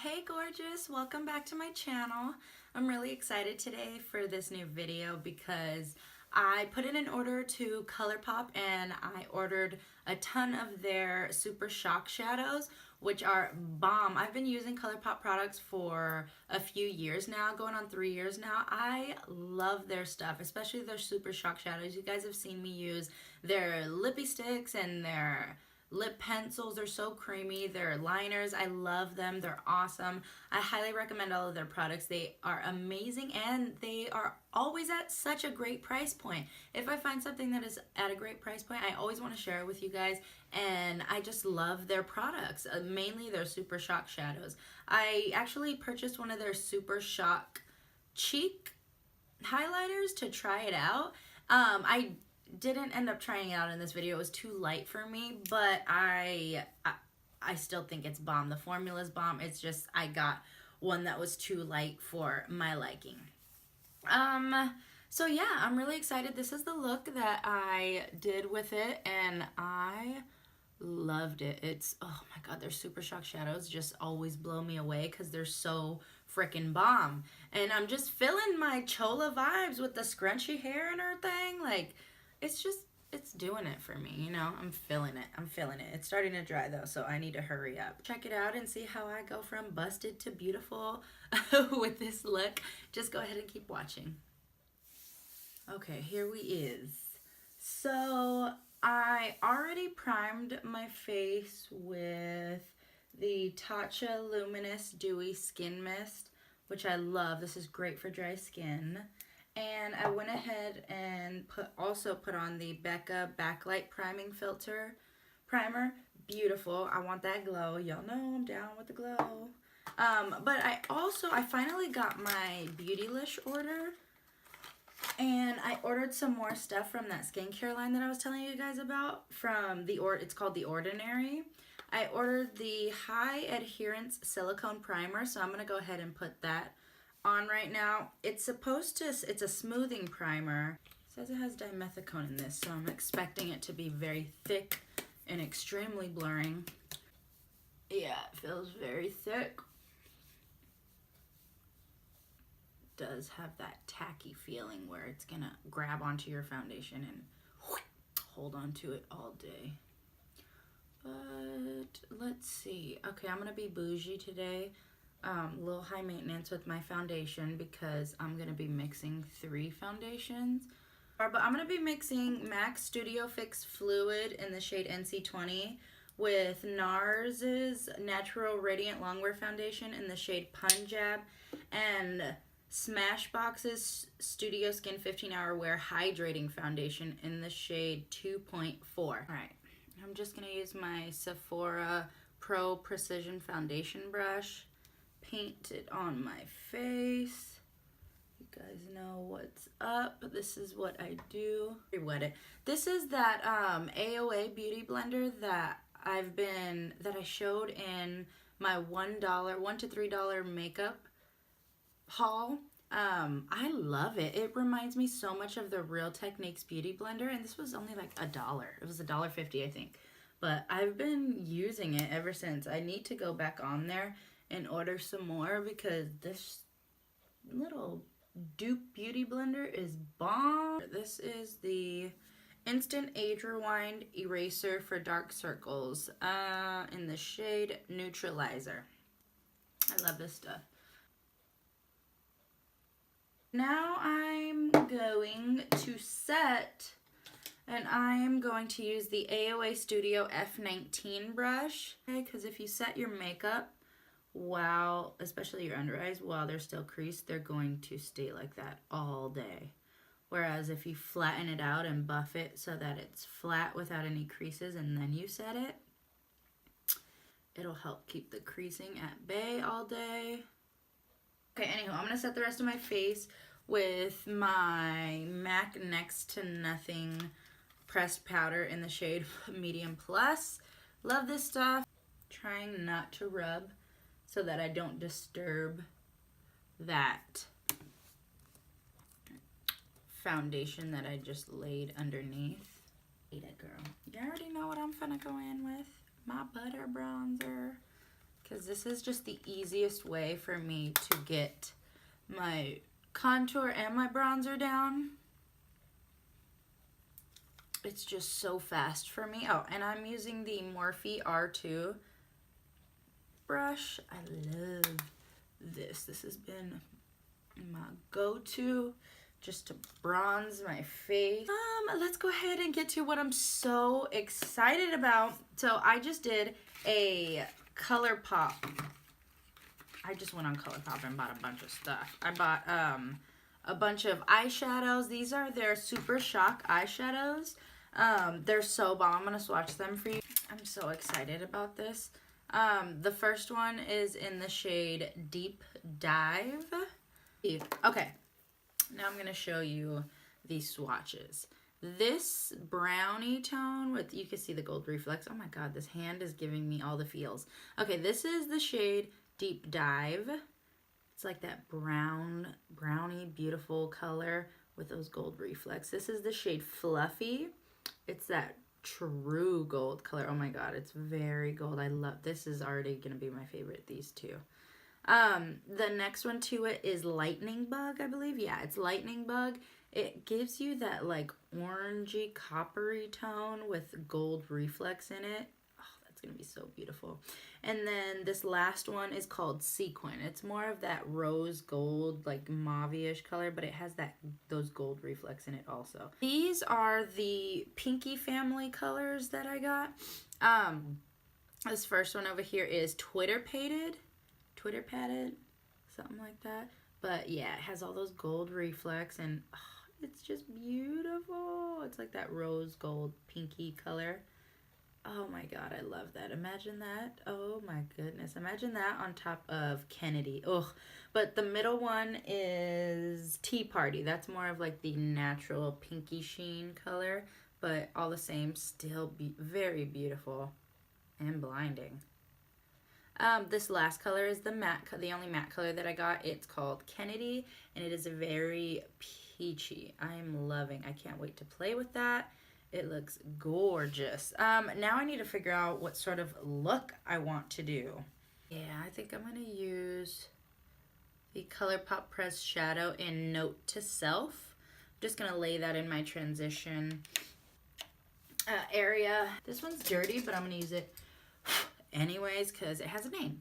Hey gorgeous, welcome back to my channel. I'm really excited today for this new video because I put in an order to Colourpop and I ordered a ton of their Super Shock shadows, which are bomb. I've been using Colourpop products for a few years now, going on 3 years now. I love their stuff, especially their Super Shock shadows. You guys have seen me use their lippy sticks and their lip pencils. They're so creamy. Their liners, I love them. They're awesome. I highly recommend all of their products. They are amazing and they are always at such a great price point. If I find something that is at a great price point, I always want to share it with you guys, and I just love their products, mainly their Super Shock shadows. I actually purchased one of their Super Shock cheek highlighters to try it out. I didn't end up trying it out in this video. It was too light for me, but I still think it's bomb. The formula's bomb. It's just I got one that was too light for my liking. So yeah, I'm really excited. This is the look that I did with it and I loved it. It's, oh my god, their Super Shock shadows just always blow me away because they're so freaking bomb. And I'm just feeling my Chola vibes with the scrunchy hair and her thing. Like, it's doing it for me, you know? I'm feeling it. It's starting to dry though, so I need to hurry up. Check it out and see how I go from busted to beautiful with this look. Just go ahead and keep watching. Okay, here we is. So I already primed my face with the Tatcha Luminous Dewy Skin Mist, which I love. This is great for dry skin. And I went ahead and also put on the Becca Backlight Priming Filter Primer. Beautiful. I want that glow. Y'all know I'm down with the glow. But I finally got my Beautylish order. And I ordered some more stuff from that skincare line that I was telling you guys about. It's called The Ordinary. I ordered the High Adherence Silicone Primer, so I'm going to go ahead and put that on right now. It's a smoothing primer. It says it has dimethicone in this, so I'm expecting it to be very thick and extremely blurring. Yeah, it feels very thick. Does have that tacky feeling where it's gonna grab onto your foundation and hold on to it all day. But let's see. Okay, I'm gonna be bougie today. A little high maintenance with my foundation because I'm gonna be mixing 3 foundations. But I'm gonna be mixing MAC Studio Fix Fluid in the shade NC20 with Nars's Natural Radiant Longwear Foundation in the shade Punjab, and Smashbox's Studio Skin 15 Hour Wear Hydrating Foundation in the shade 2.4. Alright, I'm just gonna use my Sephora Pro Precision Foundation brush. Paint it on my face. You guys know what's up. This is what I do. Wet it. This is that AOA Beauty Blender that I showed in my $1 to $3 makeup haul. I love it. It reminds me so much of the Real Techniques Beauty Blender, and this was only like $1. It was $1.50, I think. But I've been using it ever since. I need to go back on there and order some more because this little dupe beauty blender is bomb. This is the Instant Age Rewind Eraser for Dark Circles in the shade Neutralizer. I love this stuff. Now I'm going to set, and I am going to use the AOA Studio F19 brush. Okay, because if you set your makeup, especially your under eyes, while they're still creased, they're going to stay like that all day. Whereas if you flatten it out and buff it so that it's flat without any creases and then you set it, it'll help keep the creasing at bay all day. Okay, anywho, I'm going to set the rest of my face with my MAC Next to Nothing pressed powder in the shade Medium Plus. Love this stuff. Trying not to rub so that I don't disturb that foundation that I just laid underneath. Eat it, girl. You already know what I'm finna go in with. My butter bronzer. because this is just the easiest way for me to get my contour and my bronzer down. It's just so fast for me. Oh, and I'm using the Morphe R2 brush. I love this. This has been my go-to just to bronze my face. Let's go ahead and get to what I'm so excited about. So I just did a Colourpop. I just went on Colourpop and bought a bunch of stuff. I bought a bunch of eyeshadows. These are their Supershock Eyeshadows. They're so bomb. I'm gonna swatch them for you. I'm so excited about this. The first one is in the shade Deep Dive. Okay, now I'm gonna show you these swatches. This brownie tone with, you can see the gold reflex. Oh my god, this hand is giving me all the feels. Okay, this is the shade Deep Dive. It's like that brownie, beautiful color with those gold reflex. This is the shade Fluffy. It's that true gold color. Oh my god, it's very gold. I love this. Is already gonna be my favorite, these two. The next one to it is Lightning Bug, I believe. Yeah, it's Lightning Bug. It gives you that like orangey coppery tone with gold reflex in it. Oh, that's gonna be so beautiful. And then this last one is called Sequin. It's more of that rose gold, like mauve-ish color, but it has those gold reflex in it also. These are the Pinky family colors that I got. This first one over here is Twitter padded, something like that. But yeah, it has all those gold reflex and it's just beautiful. It's like that rose gold pinky color. Oh my god, I love that. Imagine that. Oh my goodness. Imagine that on top of Kennedy. Ugh. But the middle one is Tea Party. That's more of like the natural pinky sheen color. But all the same, still very beautiful and blinding. This last color is the only matte color that I got. It's called Kennedy, and it is very peachy. I'm loving. I can't wait to play with that. It looks gorgeous. Now I need to figure out what sort of look I want to do. Yeah, I think I'm going to use the Colourpop Press Shadow in Note to Self. I'm just going to lay that in my transition area. This one's dirty, but I'm going to use it anyways because it has a name.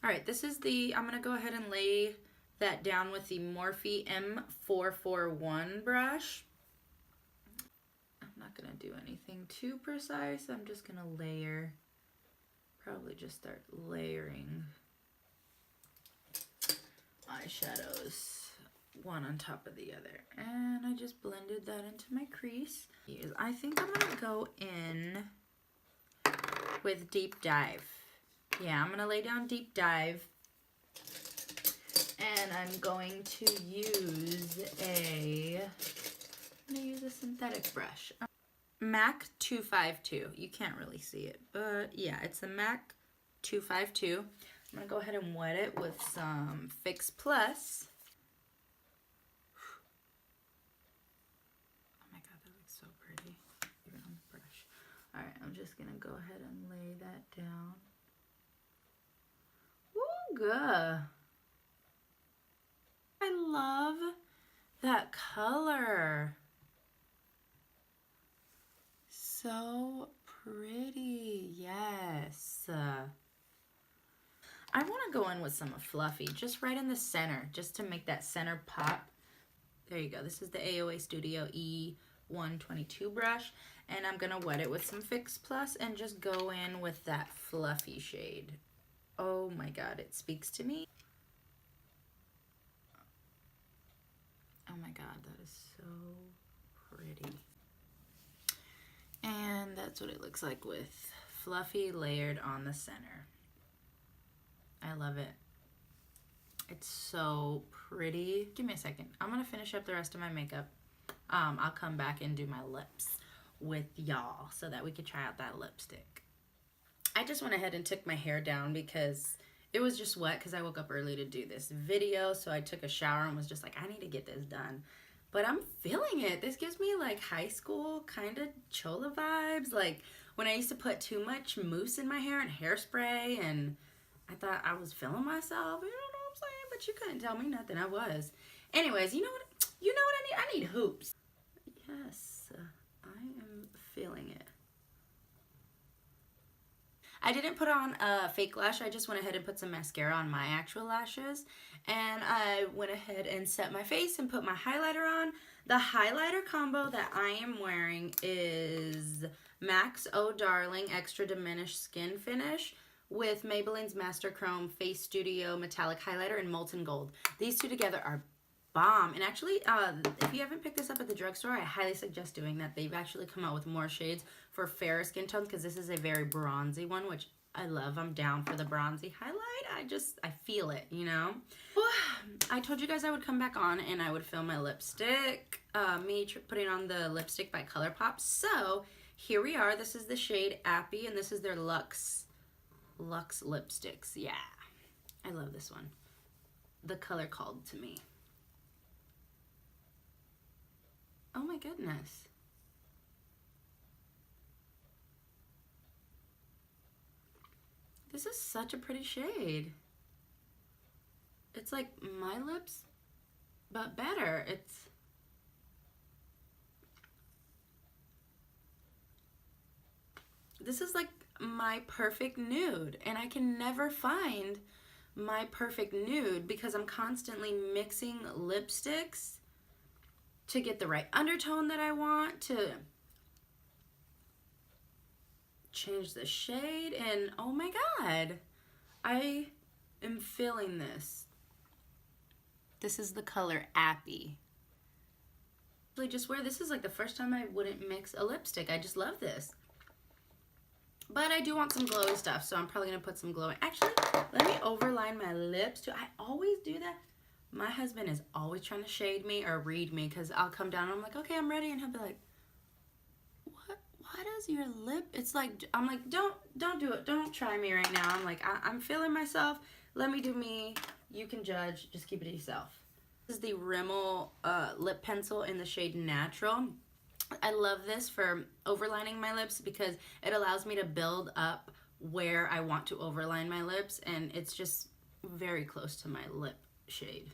Alright, this is I'm going to go ahead and lay that down with the Morphe M441 brush. I'm not going to do anything too precise. I'm just going to layer, probably just start layering eyeshadows one on top of the other. And I just blended that into my crease. I think I'm going to go in with Deep Dive. Yeah, I'm going to lay down Deep Dive. And I'm going to use a synthetic brush. MAC 252. You can't really see it, but yeah, it's the MAC 252. I'm going to go ahead and wet it with some Fix Plus. Oh my god, that looks so pretty, even on the brush. Alright, I'm just going to go ahead and lay that down. Woo, good. I love that color. So pretty, yes. I want to go in with some Fluffy, just right in the center, just to make that center pop. There you go. This is the AOA Studio E122 brush, and I'm going to wet it with some Fix Plus and just go in with that Fluffy shade. Oh my god, it speaks to me. Oh my god, that is so pretty. And that's what it looks like with Fluffy layered on the center. I love it. It's so pretty. Give me a second. I'm going to finish up the rest of my makeup. I'll come back and do my lips with y'all so that we could try out that lipstick. I just went ahead and took my hair down because it was just wet because I woke up early to do this video. So I took a shower and was just like, I need to get this done. But I'm feeling it. This gives me like high school kind of chola vibes. Like when I used to put too much mousse in my hair and hairspray, and I thought I was feeling myself, you know what I'm saying? But you couldn't tell me nothing, I was. Anyways, you know what I need? I need hoops. Yes, I am feeling it. I didn't put on a fake lash. I just went ahead and put some mascara on my actual lashes. And I went ahead and set my face and put my highlighter on. The highlighter combo that I am wearing is MAC's Oh Darling Extra Diminished Skin Finish with Maybelline's Master Chrome Face Studio Metallic Highlighter in Molten Gold. These two together are bomb. And actually, if you haven't picked this up at the drugstore, I highly suggest doing that. They've actually come out with more shades for fairer skin tones because this is a very bronzy one, which I love. I'm down for the bronzy highlight. I feel it, you know? I told you guys I would come back on and I would film my lipstick. Putting on the lipstick by Colourpop. So, here we are. This is the shade Appy and this is their Luxe lipsticks. Yeah. I love this one. The color called to me. Oh my goodness. This is such a pretty shade. It's like my lips, but better. This is like my perfect nude, and I can never find my perfect nude because I'm constantly mixing lipsticks to get the right undertone that I want, to change the shade, and oh my god, I am feeling this. This is the color Appy. Just wear this is like the first time I wouldn't mix a lipstick. I just love this. But I do want some glowy stuff, so I'm probably gonna put some glowing. Actually, let me overline my lips too. I always do that. My husband is always trying to shade me or read me because I'll come down and I'm like, okay, I'm ready, and he'll be like, what? Why does your lip? It's like, I'm like, don't do it. Don't try me right now. I'm like, I'm feeling myself. Let me do me. You can judge. Just keep it to yourself. This is the Rimmel lip pencil in the shade Natural. I love this for overlining my lips because it allows me to build up where I want to overline my lips, and it's just very close to my lip shade.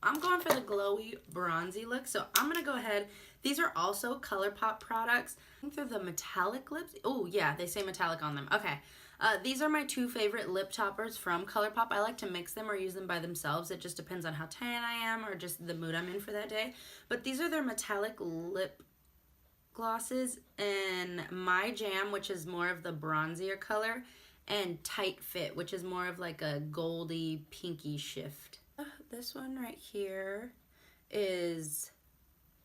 I'm going for the glowy bronzy look, so I'm gonna go ahead. These are also Colourpop products. I think they're the metallic lips. Oh yeah, they say metallic on them. Okay, these are my two favorite lip toppers from Colourpop. I like to mix them or use them by themselves. It just depends on how tan I am or just the mood I'm in for that day. But these are their metallic lip glosses, and My Jam, which is more of the bronzier color, and Tight Fit, which is more of like a goldy pinky shift. This one right here is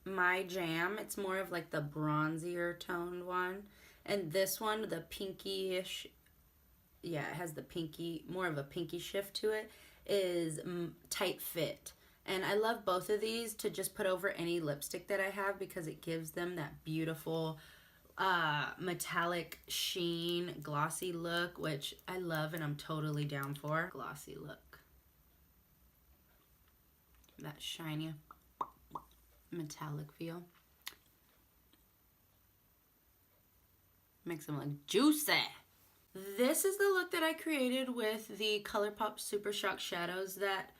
My Jam. It's more of like the bronzier toned one. And this one, the pinky-ish, yeah, it has the pinky, more of a pinky shift to it, is Tight Fit. And I love both of these to just put over any lipstick that I have because it gives them that beautiful metallic sheen, glossy look, which I love and I'm totally down for. Glossy look. That shiny metallic feel. Makes them look juicy. This is the look that I created with the Colourpop Supershock Shadows that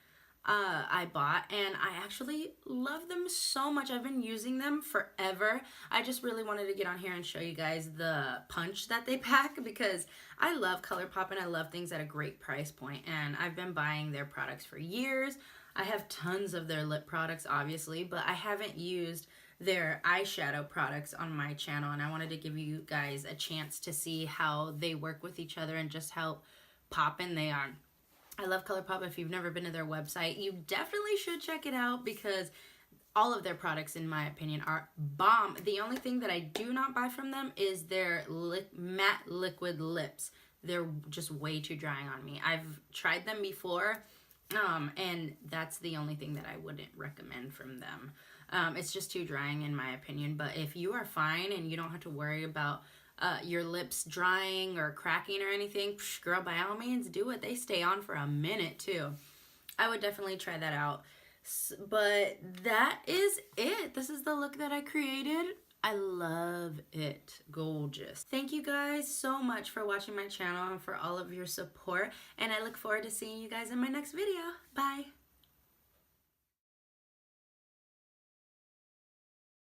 I bought, and I actually love them so much. I've been using them forever. I just really wanted to get on here and show you guys the punch that they pack because I love Colourpop and I love things at a great price point, and I've been buying their products for years. I have tons of their lip products, obviously, but I haven't used their eyeshadow products on my channel, and I wanted to give you guys a chance to see how they work with each other and just how poppin' they are. I love Colourpop. If you've never been to their website, you definitely should check it out because all of their products, in my opinion, are bomb. The only thing that I do not buy from them is their matte liquid lips. They're just way too drying on me. I've tried them before, and that's the only thing that I wouldn't recommend from them. It's just too drying in my opinion, but if you are fine and you don't have to worry about your lips drying or cracking or anything, girl, by all means do it. They stay on for a minute too. I would definitely try that out. But that is it. This is the look that I created. I love it. Gorgeous. Thank you guys so much for watching my channel and for all of your support. And I look forward to seeing you guys in my next video. Bye.